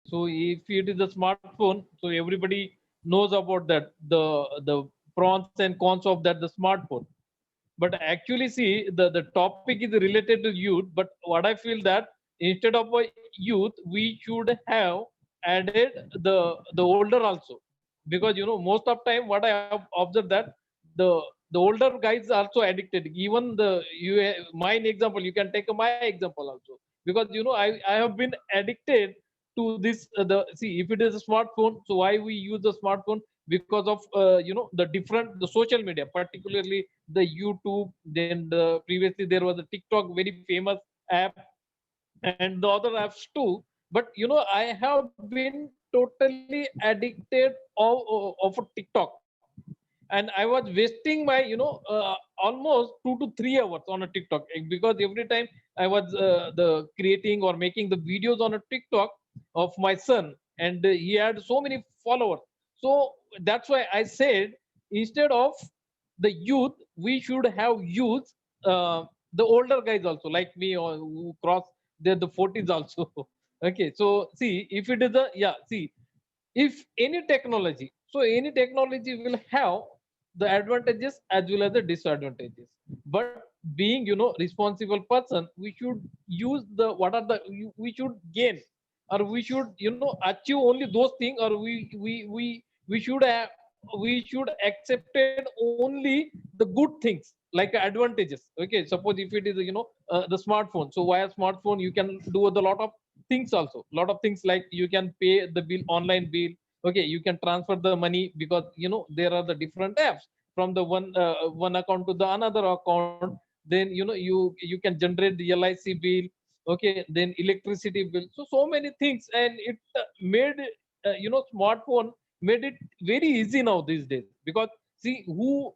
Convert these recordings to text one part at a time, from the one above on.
So if it is a smartphone, so everybody knows about that, the pros and cons of that, the smartphone. But actually, see, the topic is related to youth. But what I feel that instead of a youth, we should have added the older also, because most of time what I have observed that the the older guys also addicted. Even the you mine example, you can take my example also, because I have been addicted to this the see, if it is a smartphone, so why we use the smartphone? Because of the different, the social media, particularly the YouTube. Then previously there was a TikTok, very famous app, and the other apps too. But I have been totally addicted of TikTok, and I was wasting my almost 2 to 3 hours on a TikTok, because every time I was the creating or making the videos on a TikTok of my son, and he had so many followers. So that's why I said, instead of the youth, we should have youth, uh, the older guys also, like me, or who cross the 40s also. Okay, so see, if it is a, yeah, see, if any technology, so any technology will have the advantages as well as the disadvantages. But being responsible person, we should use the what are the we should gain, or we should achieve only those things, or we should have, we should accepted only the good things, like advantages. Okay, suppose if it is the smartphone, so via smartphone you can do a lot of things also, lot of things, like you can pay the bill, online bill. Okay, you can transfer the money, because there are the different apps from the one account to the another account. Then you can generate the LIC bill. Okay, then electricity bill. So many things, and it made smartphone made it very easy now these days. Because see, who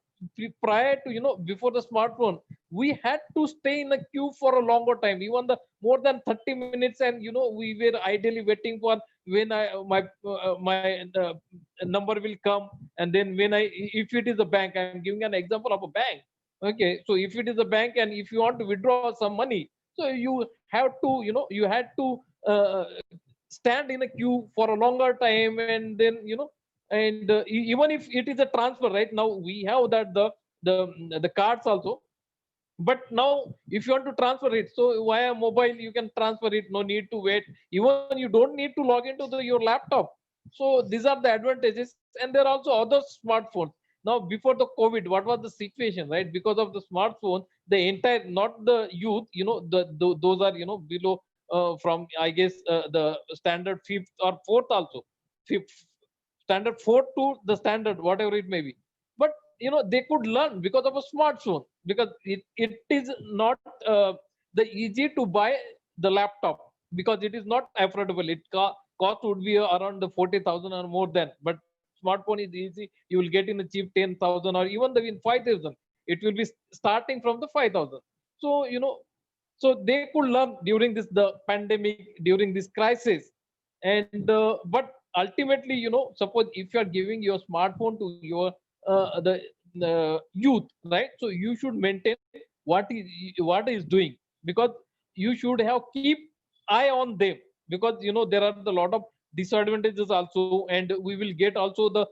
prior to before the smartphone, we had to stay in a queue for a longer time, even the more than 30 minutes, and we were ideally waiting for when my number will come. And then when if it is a bank, I'm giving an example of a bank. Okay, so if it is a bank, and if you want to withdraw some money, so you have to you had to stand in a queue for a longer time. And then and even if it is a transfer, right now we have that the cards also. But now if you want to transfer it, so via mobile you can transfer it, no need to wait. Even you don't need to log into your laptop. So these are the advantages. And there are also other smartphones. Now before the COVID, what was the situation, right? Because of the smartphone, the entire, not the youth, those are below from, I guess, the standard fifth or fourth also, fifth, standard fourth to the standard whatever it may be. But they could learn because of a smartphone, because it is not the easy to buy the laptop, because it is not affordable. Cost would be around the 40,000 or more than. But smartphone is easy, you will get in a cheap 10,000, or even the in 5,000. It will be starting from the 5,000. So so they could learn during this the pandemic, during this crisis. And but ultimately, suppose if you are giving your smartphone to your the youth, right? So you should maintain what is doing, because you should have keep eye on them. Because there are a lot of disadvantages also, and we will get also the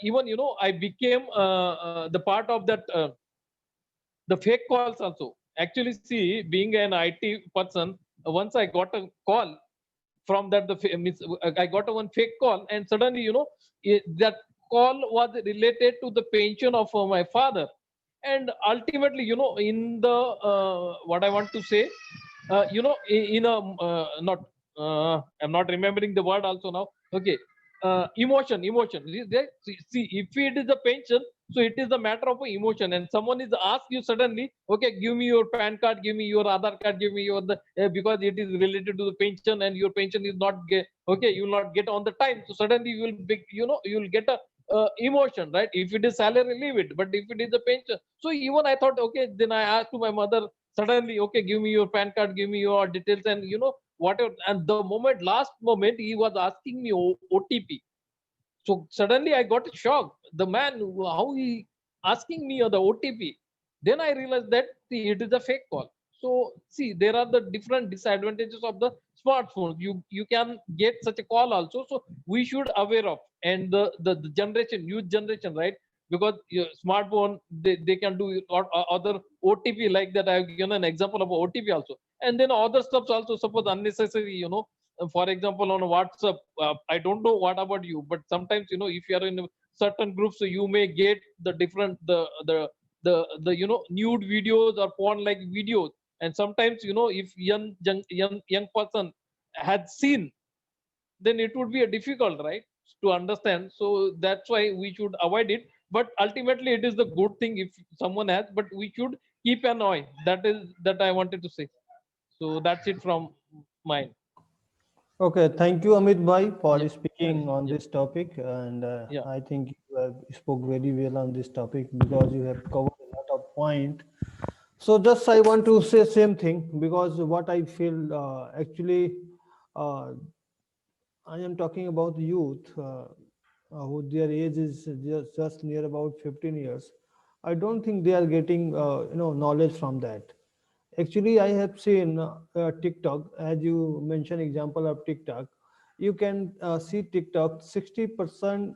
even I became the part of that the fake calls also. Actually, see, being an IT person, once I got a call from that means I got a one fake call, and suddenly that call was related to the pension of my father. And ultimately, in the what I want to say, in a not I'm not remembering the word also now. Okay, emotion. See, if it is a pension, so it is a matter of emotion, and someone is asked you suddenly, okay, give me your PAN card, give me your Aadhaar card, give me your because it is related to the pension, and your pension is not okay, you will not get on the time. So suddenly you will be, you will get a emotion, right? If it is salary, leave it. But if it is a pension, so even I thought, okay, then I asked to my mother suddenly, okay, give me your PAN card, give me your details, and whatever. And the last moment, he was asking me OTP. So suddenly I got shocked. The man, how he asking me the OTP? Then I realized that, see, it is a fake call. So see, there are the different disadvantages of the smartphone. You can get such a call also. So we should aware of, and the generation, youth generation, right? Because your smartphone, they can do other OTP, like that. I've given an example of OTP also, and then other stuffs also. Suppose unnecessary, for example, on WhatsApp. I don't know what about you, but sometimes, if you are in certain groups, so you may get the different the nude videos or porn like videos, and sometimes, if young person had seen, then it would be a difficult, right, to understand. So that's why we should avoid it. But ultimately, it is the good thing if someone has, but we should keep an eye. That I wanted to say. So that's it from mine. Okay, thank you, Amit Bhai, Yeah, for speaking on yeah, this topic. And yeah, I think you have spoke very well on this topic because you have covered a lot of point. So just I want to say same thing because what I feel actually uh, I am talking about youth who their age is just near about 15 years. I don't think they are getting knowledge from that. Actually, I have seen TikTok, as you mentioned example of TikTok. You can see TikTok 60%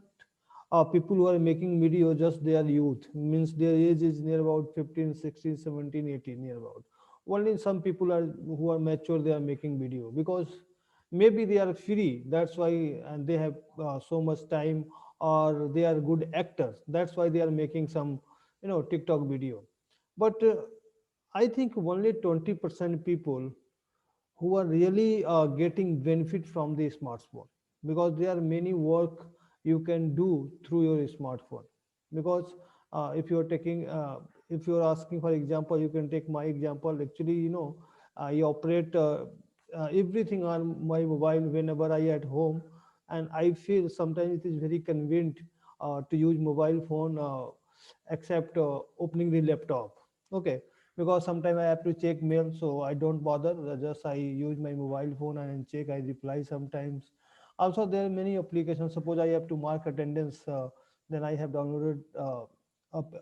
people who are making video just their youth, means their age is near about 15, 16, 17, 18, near about. Only some people are who are mature, they are making video because maybe they are free, that's why, and they have so much time, or they are good actors, that's why they are making some TikTok video. But I think only 20% people who are really getting benefit from the smartphone, because there are many work you can do through your smartphone. Because if you're taking if you're asking for example, you can take my example. Actually, I operate everything on my mobile whenever I at home, and I feel sometimes it is very convenient to use mobile phone except opening the laptop. Okay, because sometimes I have to check mail, so I don't bother. Just I use my mobile phone and check. I reply sometimes. Also, there are many applications. Suppose I have to mark attendance, then I have downloaded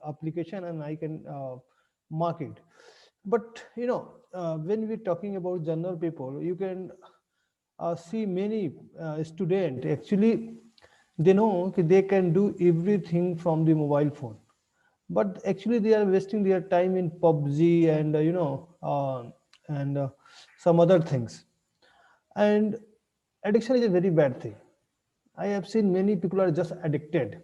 application and I can mark it. But when we're talking about general people, you can see many student actually they know that they can do everything from the mobile phone, but actually they are wasting their time in PUBG and and some other things. And addiction is a very bad thing. I have seen many people are just addicted,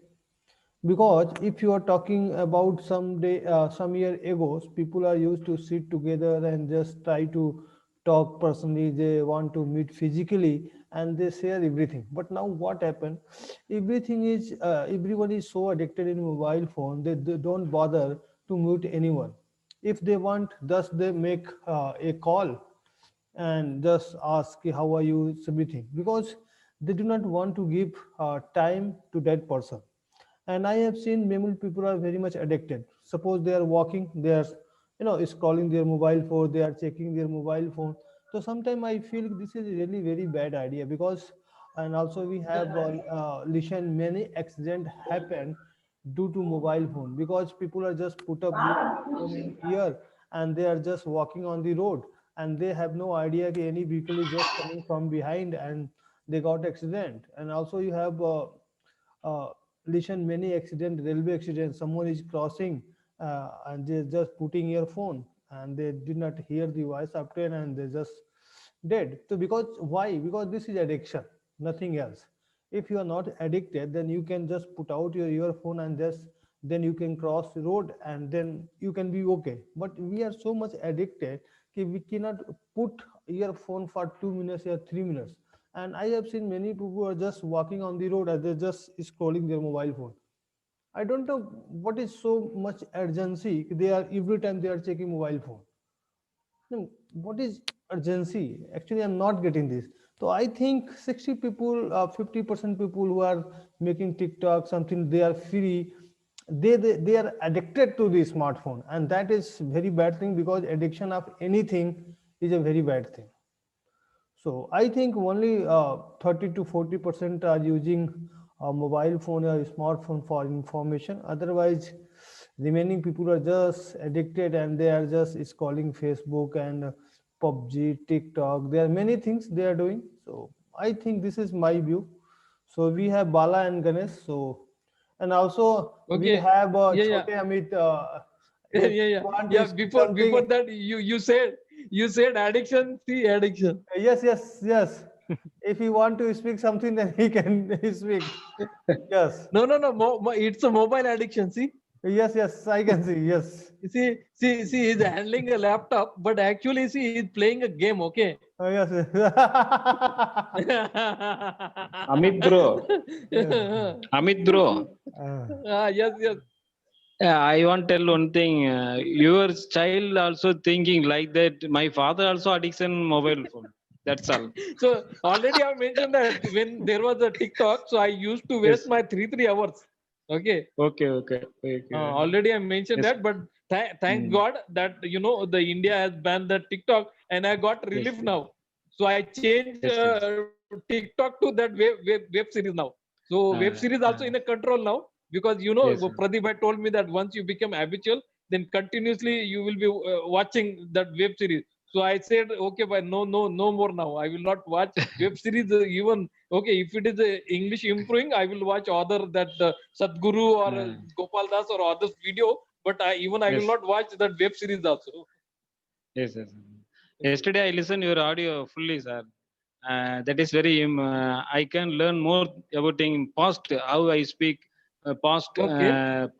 because if you are talking about some year ago, people are used to sit together and just try to talk personally, they want to meet physically, and they share everything. But now what happened, everyone is so addicted in mobile phone, they don't bother to meet anyone. If they want, just they make a call and just ask how are you, everything, because they do not want to give time to that person. And I have seen many people are very much addicted. Suppose they are walking, they are scrolling their mobile phone, they are checking their mobile phone. So sometimes I feel this is really very bad idea, because and also we have listen many accident happen due to mobile phone, because people are just put up their phone in ear and they are just walking on the road, and they have no idea that any vehicle is just coming from behind and they got accident. And also you have uh, listen many accident, railway accident, someone is crossing and they're just putting earphone and they did not hear the voice after, and they just dead. So because why? Because this is addiction, nothing else. If you are not addicted, then you can just put out your earphone and just then you can cross the road and then you can be okay. But we are so much addicted that we cannot put earphone for 2 minutes or 3 minutes. And I have seen many people who are just walking on the road and they're just scrolling their mobile phone. I don't know what is so much urgency. They are every time they are checking mobile phone. No, what is urgency? Actually, I'm not getting this. So I think 60 people, 50% people who are making TikTok something, they are free. They are addicted to the smartphone, and that is very bad thing, because addiction of anything is a very bad thing. So I think only 30 to 40% are using a mobile phone or a smartphone for information. Otherwise, remaining people are just addicted and they are just scrolling Facebook and PUBG, TikTok. There are many things they are doing. So I think this is my view. So we have Bala and Ganesh. So and also we Okay. have Yeah, yeah. Chote Amit. Yeah, If yeah. you want to Yeah, speak before something, that, you said addiction, see addiction. yes, yes, yes. If you want to speak something, then he can speak. Yes, No, no, no. It's a mobile addiction. See, yes, yes. I can see. Yes, see, he's handling a laptop, but actually, see, he's playing a game. Okay. yes, yes. Amit bro, Yes. Amit bro. Uh, Yes, yes. I want to tell one thing. Your child also thinking like that. My father also addiction mobile phone. That's all. So already I mentioned that when there was a TikTok, so I used to waste Yes. my three hours. Okay. Okay. Okay. Okay. Already I mentioned Yes. that, but thank Mm. God that the India has banned the TikTok, and I got Yes. relief now. So I changed Yes. Yes. TikTok to that web series now. So web series also in a control now, because Yes. Pradeep had told me that once you become habitual, then continuously you will be watching that web series. So I said, okay, but no more now. I will not watch web series even. Okay, if it is English improving, I will watch other that Sadhguru or Gopal Das or others video. But I will Yes. not watch that web series also. Yes. Yes. Yesterday I listened your audio fully, sir. That is very. I can learn more about in past how I speak, Okay.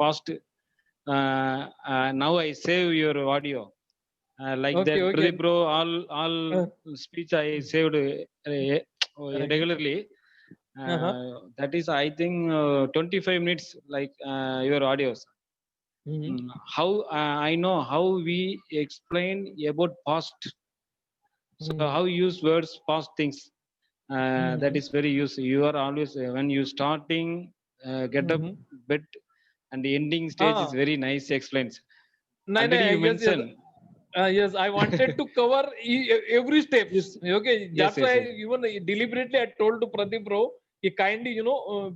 past. Now I save your audio. Like Okay. that, Pradeep Okay. bro, all Uh, speech I saved okay. regularly. Uh-huh. That is, I think, 25 minutes. Like your audios. Mhm. How I know how we explain about past. So Mhm. how you use words, past things. That Mhm. is very useful. You are always when you starting get up Mhm. bit and the ending stage is Ah, very nice explains. no, no, Already you yes, yes. mentioned. Yes, I wanted to cover every steps. Yes, Okay, yes, that's yes, why yes, even deliberately I told to Pradeep bro, he kindly,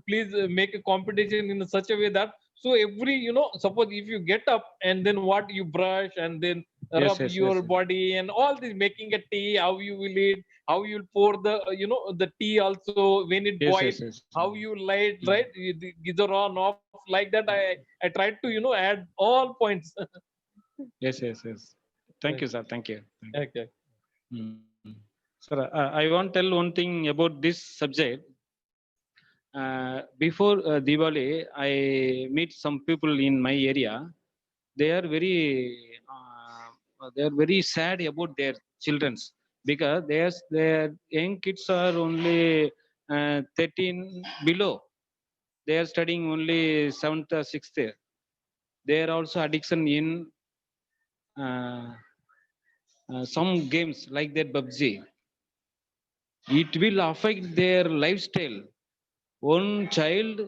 please make a competition in such a way that so every, suppose if you get up and then what you brush and then yes, rub yes, yes, your body and all this, making a tea, how you will eat, how you'll pour the, the tea also when it yes, boils, yes, yes, how you light, Mm. right? The geyser on off like that. I tried to, add all points. Yes, yes, yes. Thank you, sir. Thank you. Thank you. Okay. Sir, I want to tell one thing about this subject. Before Diwali, I meet some people in my area. They are very sad about their childrens because their young kids are only 13 below. They are studying only 7th or 6th. They are also addiction in uh, some games like that PUBG. It will affect their lifestyle. One child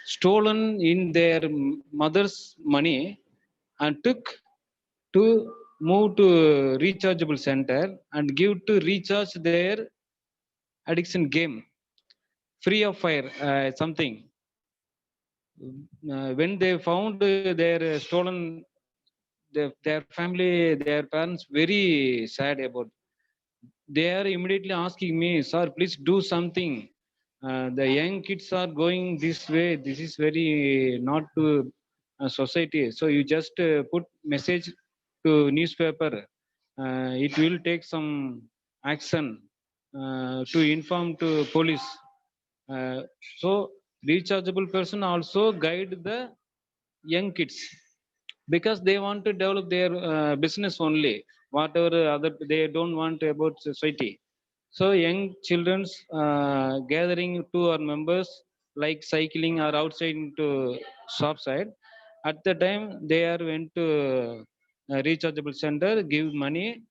stolen in their mother's money and took to move to rechargeable center and give to recharge their addiction game free of fire something. When they found their stolen, their family, their parents very sad about. They are immediately asking me, sir, please do something. The young kids are going this way. This is very not to society. So you just put message to newspaper. It will take some action to inform to police. So rechargeable person also guide the young kids because they want to develop their business only. Whatever other they don't want about society. So young children's gathering two or members like cycling or outside into shop side. At the time they are went to rechargeable center, give money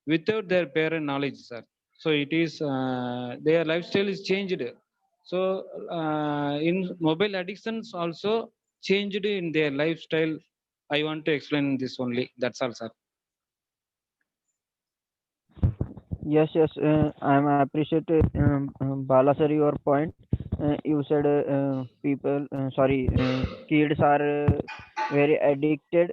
without their parent knowledge, sir. So it is their lifestyle is changed. So in mobile addictions also changed in their lifestyle. I want to explain this only. That's all, sir. Yes, yes, I'm appreciate Bala sir your point. you said kids are very addicted.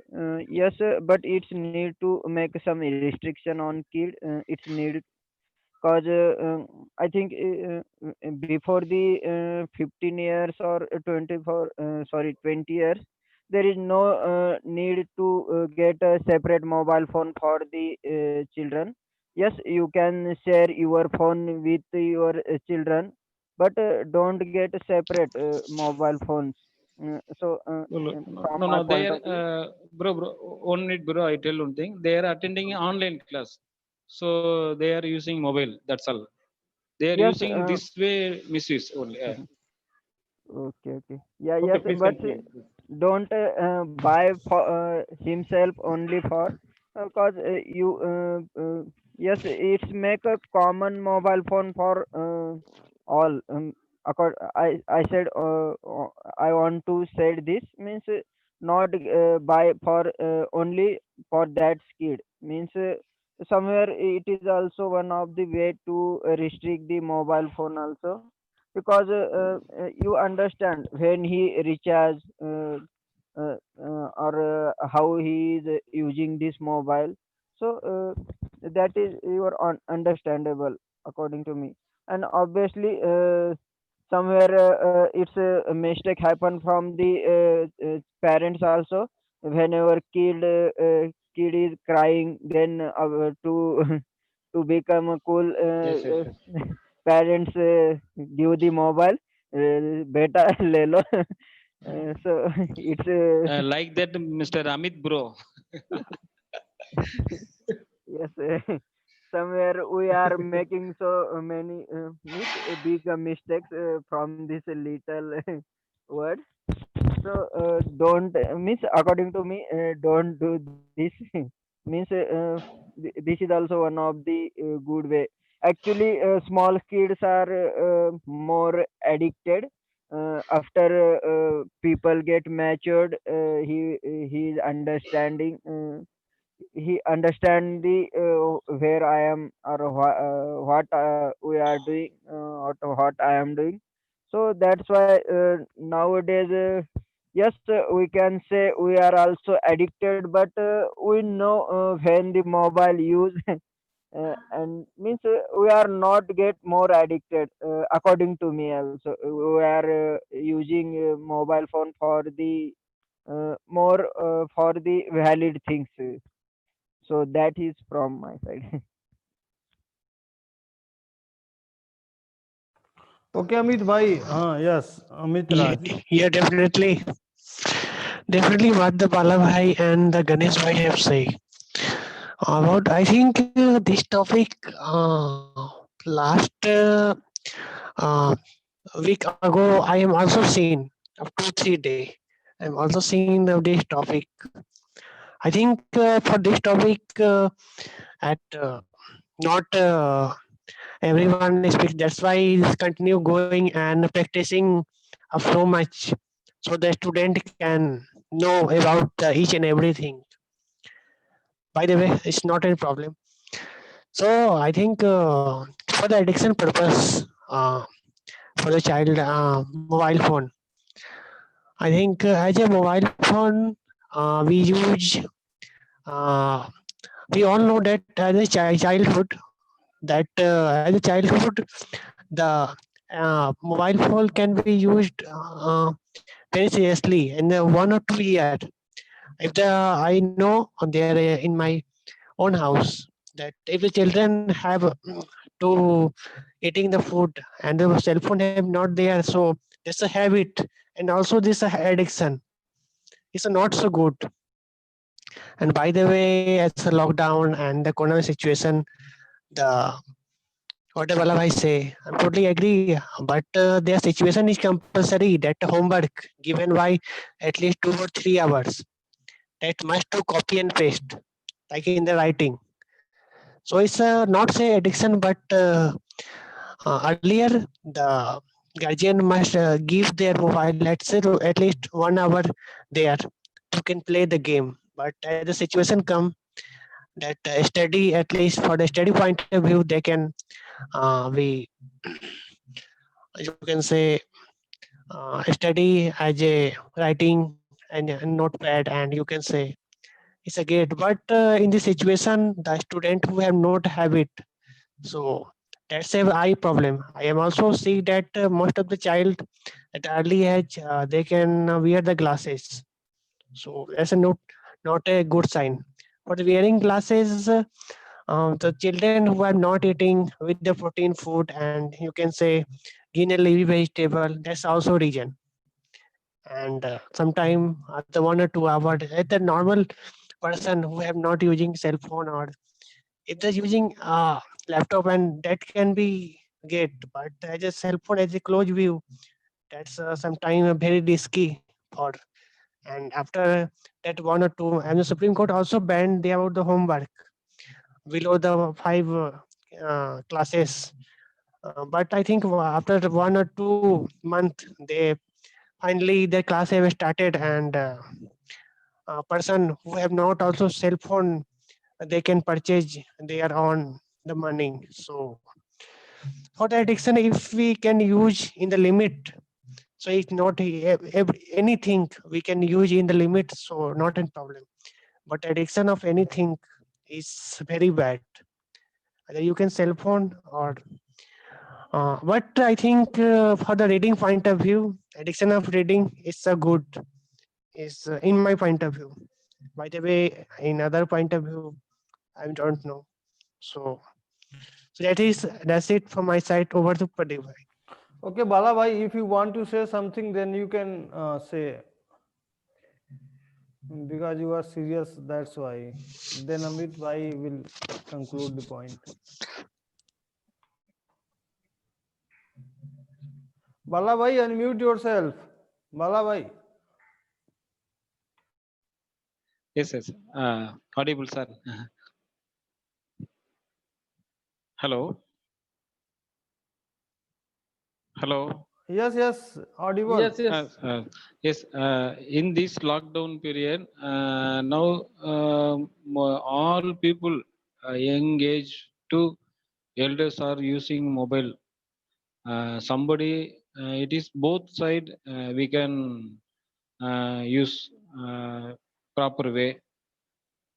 Yes, but it's need to make some restriction on kid. It's need because I think before the 15 years or 20 years, there is no need to get a separate mobile phone for the children. Yes, you can share your phone with your children, but don't get separate mobile phones. No, From no, my no, they point of are, view, bro, 1 minute, bro. I tell one thing. They are attending online class, so they are using mobile. That's all. They are yes. using this way misuse only. Okay, okay. Yeah, Okay, yes, please but continue. don't buy for himself only for because yes, it's make a common mobile phone for all. I said I want to say this means not buy for only for that kid means somewhere it is also one of the way to restrict the mobile phone also because you understand when he recharge or how he is using this mobile. So that is your understandable according to me. And obviously somewhere it's a mistake happen from the parents also. Whenever kid is crying, then to to become a cool Yes, yes, yes. parents give the mobile beta le lo. So it's Like that, Mr. Amit, bro. yes, somewhere we are making so many big mistakes from this little word. So don't means according to me, don't do this. Means this is also one of the good way. Actually, small kids are more addicted. After people get matured, he is understanding. He understand the where I am or what we are doing or what I am doing. So that's why nowadays, yes, we can say we are also addicted, but we know when the mobile use and means we are not get more addicted. According to me, also we are using mobile phone for the more for the valid things. So that is from my side. Okay, Amit bhai. Yes, Amit Yeah, Raj. yeah, definitely. Definitely what the Balabhai and the Ganesh Bhai have said about. I think this topic last uh, week ago I am also seen of 2 3 day. I'm also seeing this topic. I think for this topic at not everyone is speak. That's why it's continue going and practicing so much so the student can know about each and everything. By the way, it's not any problem. So I think for the addiction purpose for the child mobile phone, I think as a mobile phone we use uh, we all know that as a childhood that as a childhood the mobile phone can be used very seriously in the 1 or 2 years. If the I know there in my own house that if the children have to eating the food and the cell phone have not there, so there's a habit and also this addiction. It's not so good. And by the way, as a lockdown and the corona situation, the whatever I say, I totally agree. But their situation is compulsory that homework given by at least 2 or 3 hours that must to copy and paste like in the writing. So it's not say addiction, but earlier the guardian must give their mobile, let's say, to at least 1 hour there to can play the game. But as the situation come that study, at least for the study point of view, they can we you can say study as a writing and a notepad, and you can say it's a great. But in this situation, the student who have not have it, so that's a eye problem. I am also see that most of the child at early age they can wear the glasses. So that's a not a good sign. For the wearing glasses, the children who are not eating with the protein food, and you can say green and leafy vegetable, that's also reason. And sometime after 1 or 2 hours, at the normal person who have not using cell phone, or if they're using laptop, and that can be great, but as a cell phone as a close view, that's sometimes very risky for. And after that 1 or 2, and the Supreme Court also banned the about the homework below the 5 classes. But I think after 1 or 2 month, they finally the class have started, and a person who have not also cell phone, they can purchase their own the money. So for the addiction, if we can use in the limit, so it's not anything we can use in the limit, so not a problem. But addiction of anything is very bad. Either you can cell phone or but I think for the reading point of view, addiction of reading is a good, is in my point of view. By the way, in other point of view, I don't know. So, so that's it from my side. Over to Pradeep bhai. Okay, Bala bhai, if you want to say something, then you can say, because you are serious. That's why. Then Amit bhai will conclude the point. Bala bhai, unmute yourself. Bala bhai. Yes, yes. Audible, sir. Hello. Hello. Yes, yes, audible. Yes, yes. Yes. In this lockdown period, now all people, young age to elders, are using mobile. Somebody, it is both side. We can use proper way.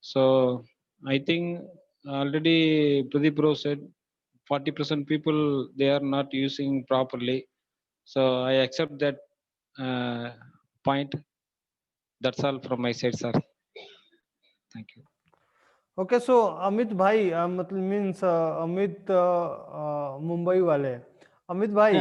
So I think already Pradeep Bro said 40% people they are not using properly. So I accept that uh, point. That's all from my side, sir. Thank you. Okay, so Amit bhai, means Amit Mumbai wale. Amit bhai,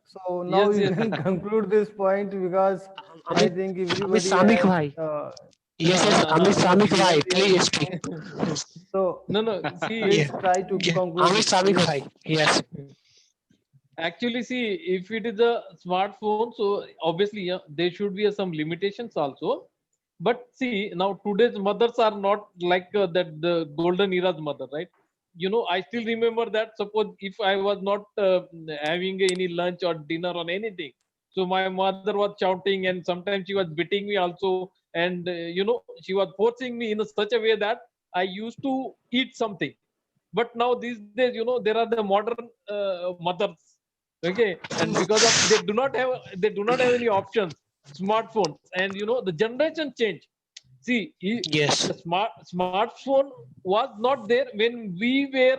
so now Yes, you yes. can conclude this point, because I Amit, think Amit everybody Samik has bhai. Yes, yes, Amit has Samik bhai. given their Please speak. point. So No, no. please See, Yeah, try to yeah. conclude. Amit Samik Yes. bhai. Yes. actually, see, if it is a smartphone, so obviously, yeah, there should be some limitations also. But see, now today's mothers are not like that the golden era's mother, right? I still remember that. Suppose if I was not having any lunch or dinner or anything, so my mother was shouting, and sometimes she was beating me also, and she was forcing me in such a way that I used to eat something. But now these days, there are the modern mothers, okay, and because of they do not have any options, smartphones, and the generation change. See, Yes. the smartphone was not there when we were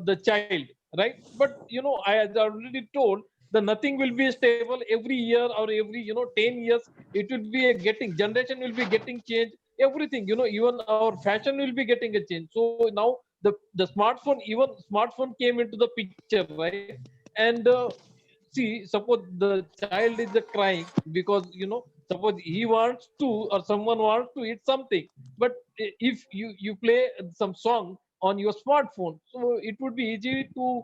the child, right? But I had already told that nothing will be stable every year, or every 10 years. It will be a getting generation will be getting changed, everything, even our fashion will be getting a change. So now the smartphone came into the picture, right? And see, suppose the child is crying because suppose he wants to, or someone wants to eat something, but if you play some song on your smartphone, so it would be easy to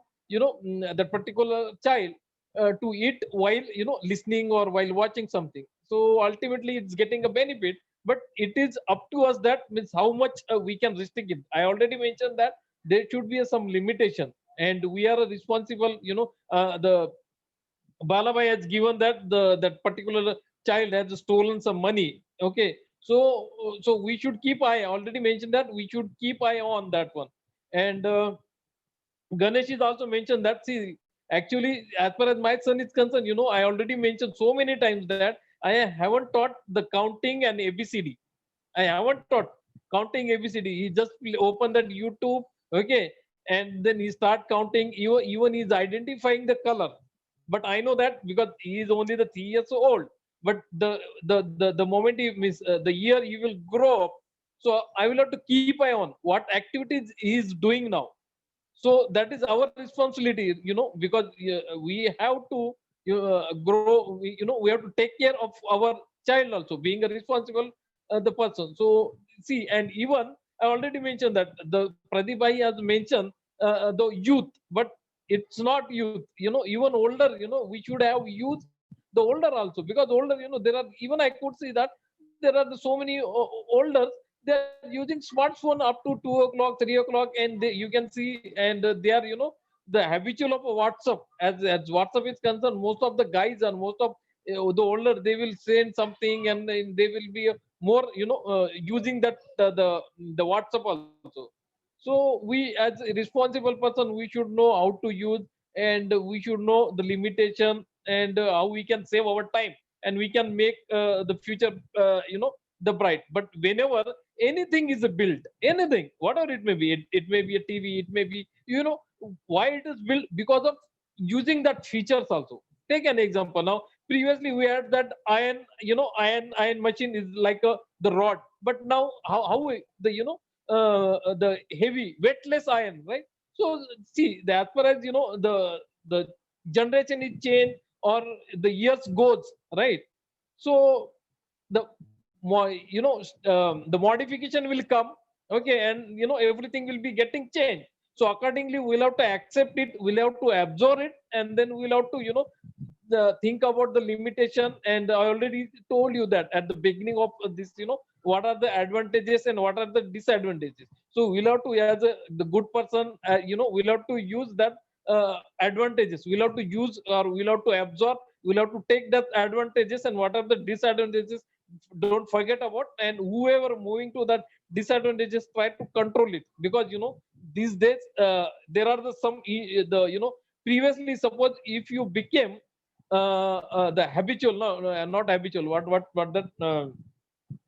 that particular child to eat while listening or while watching something. So ultimately it's getting a benefit, but it is up to us, that means how much we can restrict it. I already mentioned that there should be some limitation, and we are responsible. The Balabai has given that that particular child has stolen some money. Okay, so we should keep eye. I already mentioned that we should keep eye on that one. And Ganesh is also mentioned that, see, Actually, as far as my son is concerned, I already mentioned so many times that I haven't taught the counting and ABCD. I haven't taught counting ABCD. He just open that YouTube, okay, and then he start counting. Even he's identifying the color. But I know that because he is only the 3 years old. But the moment he miss the year he will grow up, so I will have to keep eye on what activities he is doing now. So that is our responsibility, because we have to grow. We have to take care of our child also, being a responsible the person. So see, and even I already mentioned that the Pradeep Bhai has mentioned the youth, but it's not youth. Even older. We should have youth, the older also, because older. There are, even I could see that there are so many older. They're using smartphone up to 2 o'clock, 3 o'clock, and you can see, and they are, the habitual of WhatsApp. As WhatsApp is concerned, most of the guys and most of the older, they will send something, and then they will be more, using that the WhatsApp also. So we, as a responsible person, we should know how to use, and we should know the limitation, and how we can save our time, and we can make the future, the bright. But whenever anything is built, anything, whatever it may be, it may be a TV, it may be, why it is built, because of using that features also. Take an example. Now, previously we had that iron machine is like the rod, but now the heavy weightless iron, right? So see, as far as the generation is changed, or the years goes, right? So the the modification will come, okay, and everything will be getting changed. So accordingly, we'll have to accept it, we'll have to absorb it, and then we'll have to think about the limitation. And I already told you that at the beginning of this, what are the advantages and what are the disadvantages. So we'll have to, as the good person, we'll have to use that advantages, we'll have to use, or we'll have to absorb, we'll have to take that advantages, and what are the disadvantages, don't forget about. And whoever moving to that disadvantages, try to control it, because these days there are previously, suppose if you became the habitual, no, not habitual, what that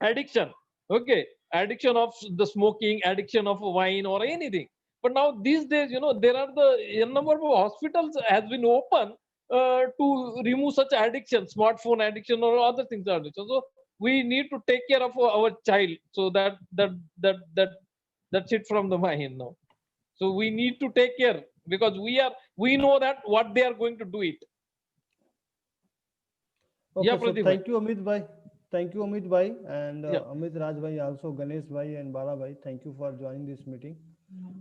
addiction, okay, addiction of the smoking, addiction of wine or anything. But now these days, there are a number of hospitals has been open to remove such addiction, smartphone addiction or other things addiction. So we need to take care of our child. So that's it from the mind now. So we need to take care, because we know that what they are going to do it. Okay, Yeah, so Pradeep thank you, Amit Bhai. Thank you, Amit Bhai, and Yeah. Amit Raj Bhai, also Ganesh Bhai and Bala Bhai. Thank you for joining this meeting.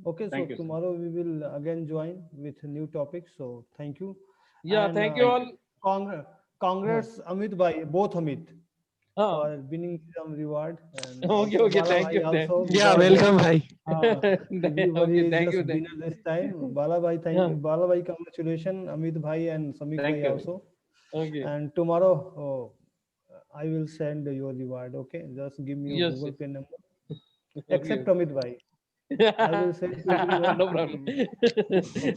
Okay, so Thank you, sir. tomorrow we will again join with new topics. So thank you. Yeah, And thank you all. Congrats, Amit Bhai, both Amit, Huh. for winning some reward. And Okay, also okay, Bala thank Bhai you, also, Yeah, because welcome, bhai. everybody Okay, is thank just you. winner this time. Bala Bhai, Yeah. Bala Bhai, congratulations. Amit Bhai and Samik Thank Bhai you. also. Okay. And tomorrow, I will send your reward. Okay, just give me your Yes, Google yes. Pay number. Okay. Except Amit Bhai, I will send to you. No problem. Okay.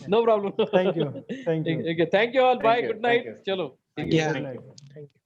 No problem. Thank you. Thank you. Okay, thank you all. Bye. Thank you. Good night. Thank you. Chalo. Thank you. Yeah. Good Thank you. night. Thank you.